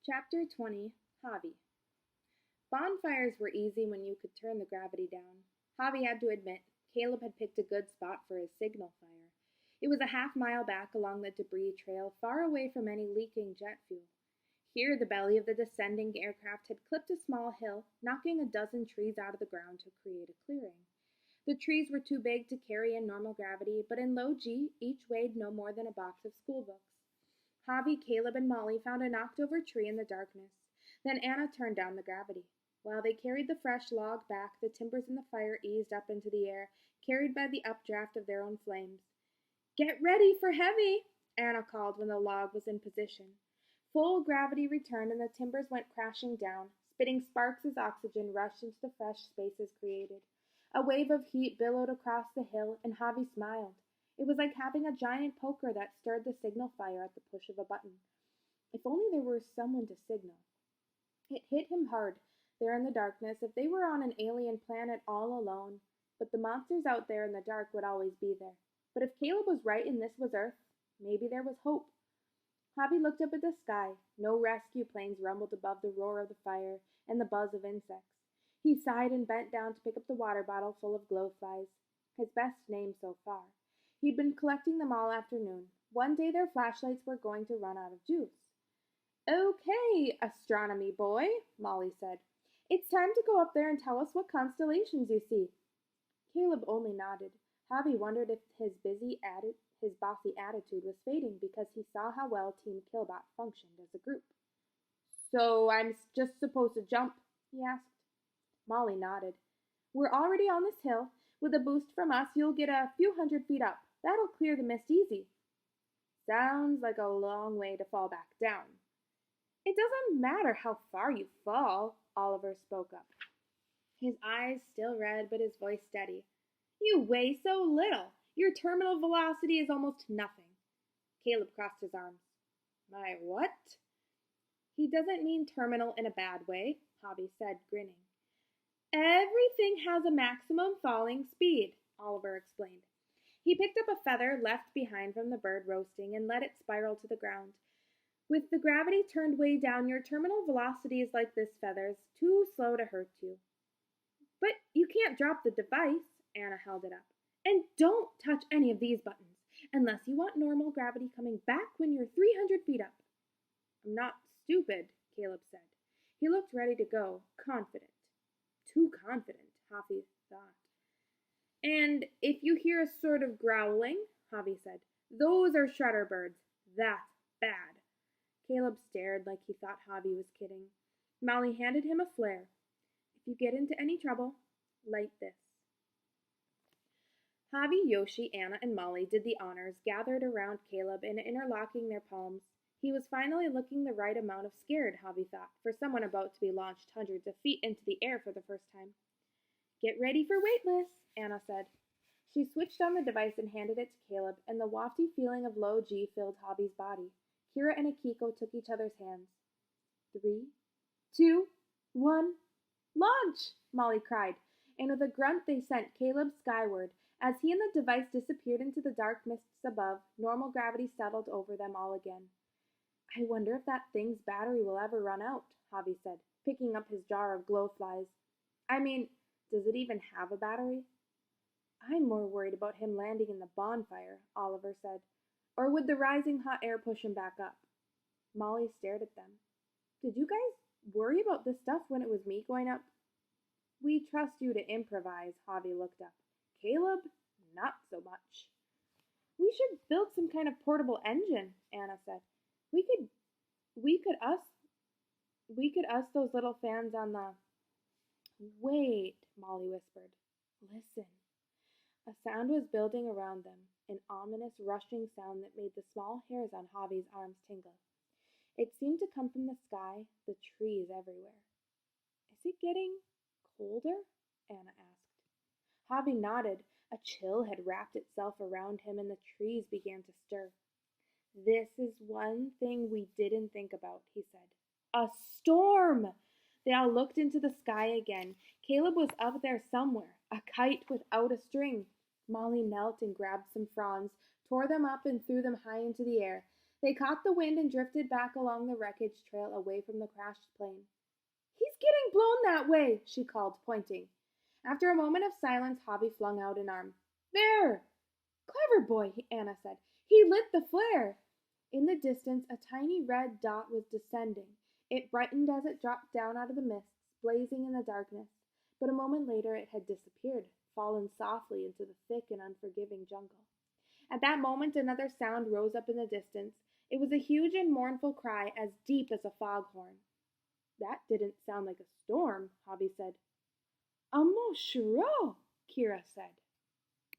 Chapter 20 Javi. Bonfires were easy when you could turn the gravity down. Javi had to admit, Caleb had picked a good spot for his signal fire. It was a half-mile back along the debris trail, far away from any leaking jet fuel. Here, the belly of the descending aircraft had clipped a small hill, knocking a dozen trees out of the ground to create a clearing. The trees were too big to carry in normal gravity, but in low G, each weighed no more than a box of schoolbooks. Javi, Caleb, and Molly found a knocked-over tree in the darkness. Then Anna turned down the gravity. While they carried the fresh log back, the timbers in the fire eased up into the air, carried by the updraft of their own flames. "Get ready for heavy," Anna called when the log was in position. Full gravity returned and the timbers went crashing down, spitting sparks as oxygen rushed into the fresh spaces created. A wave of heat billowed across the hill, and Javi smiled. It was like having a giant poker that stirred the signal fire at the push of a button. If only there were someone to signal. It hit him hard, there in the darkness, if they were on an alien planet all alone. But the monsters out there in the dark would always be there. But if Caleb was right and this was Earth, maybe there was hope. Javi looked up at the sky. No rescue planes rumbled above the roar of the fire and the buzz of insects. He sighed and bent down to pick up the water bottle full of glowflies. His best name so far. He'd been collecting them all afternoon. One day their flashlights were going to run out of juice. "Okay, astronomy boy," Molly said. "It's time to go up there and tell us what constellations you see." Caleb only nodded. Javi wondered if his bossy attitude was fading because he saw how well Team Killbot functioned as a group. "So I'm just supposed to jump?" he asked. Molly nodded. "We're already on this hill. With a boost from us, you'll get a few hundred feet up. That'll clear the mist easy." "Sounds like a long way to fall back down." "It doesn't matter how far you fall," Oliver spoke up. His eyes still red, but his voice steady. "You weigh so little. Your terminal velocity is almost nothing." Caleb crossed his arms. "My what?" "He doesn't mean terminal in a bad way," Javi said, grinning. "Everything has a maximum falling speed," Oliver explained. He picked up a feather left behind from the bird roasting and let it spiral to the ground. "With the gravity turned way down, your terminal velocity is like this feather's, too slow to hurt you." "But you can't drop the device," Anna held it up. "And don't touch any of these buttons, unless you want normal gravity coming back when you're 300 feet up." "I'm not stupid," Caleb said. He looked ready to go, confident. Too confident, Javi thought. "And if you hear a sort of growling," Javi said, "those are shredder birds. That's bad." Caleb stared like he thought Javi was kidding. Molly handed him a flare. "If you get into any trouble, light this." Javi, Yoshi, Anna, and Molly did the honors, gathered around Caleb and interlocking their palms. He was finally looking the right amount of scared, Javi thought, for someone about to be launched hundreds of feet into the air for the first time. "Get ready for weightless," Anna said. She switched on the device and handed it to Caleb, and the wafty feeling of low G filled Javi's body. Kira and Akiko took each other's hands. 3, 2, 1, launch! Molly cried, and with a grunt they sent Caleb skyward. As he and the device disappeared into the dark mists above, normal gravity settled over them all again. "I wonder if that thing's battery will ever run out," Javi said, picking up his jar of glowflies. "I mean, does it even have a battery?" "I'm more worried about him landing in the bonfire," Oliver said. "Or would the rising hot air push him back up?" Molly stared at them. "Did you guys worry about this stuff when it was me going up?" "We trust you to improvise," Javi looked up. "Caleb, not so much." "We should build some kind of portable engine," Anna said. We could us those little fans on the—" "Wait," Molly whispered. "Listen." A sound was building around them, an ominous rushing sound that made the small hairs on Javi's arms tingle. It seemed to come from the sky, the trees everywhere. "Is it getting colder?" Anna asked. Javi nodded. A chill had wrapped itself around him and the trees began to stir. "This is one thing we didn't think about," he said. "A storm!" They all looked into the sky again. Caleb was up there somewhere, a kite without a string. Molly knelt and grabbed some fronds, tore them up and threw them high into the air. They caught the wind and drifted back along the wreckage trail away from the crashed plane. He's getting blown that way, she called, pointing. After a moment of silence, Javi flung out an arm. There! Clever boy, Anna said. He lit the flare. In the distance, a tiny red dot was descending. It brightened as it dropped down out of the mists, blazing in the darkness. But a moment later it had disappeared, fallen softly into the thick and unforgiving jungle. At that moment another sound rose up in the distance. It was a huge and mournful cry, as deep as a foghorn. That didn't sound like a storm, Javi said. A moshiro, Kira said.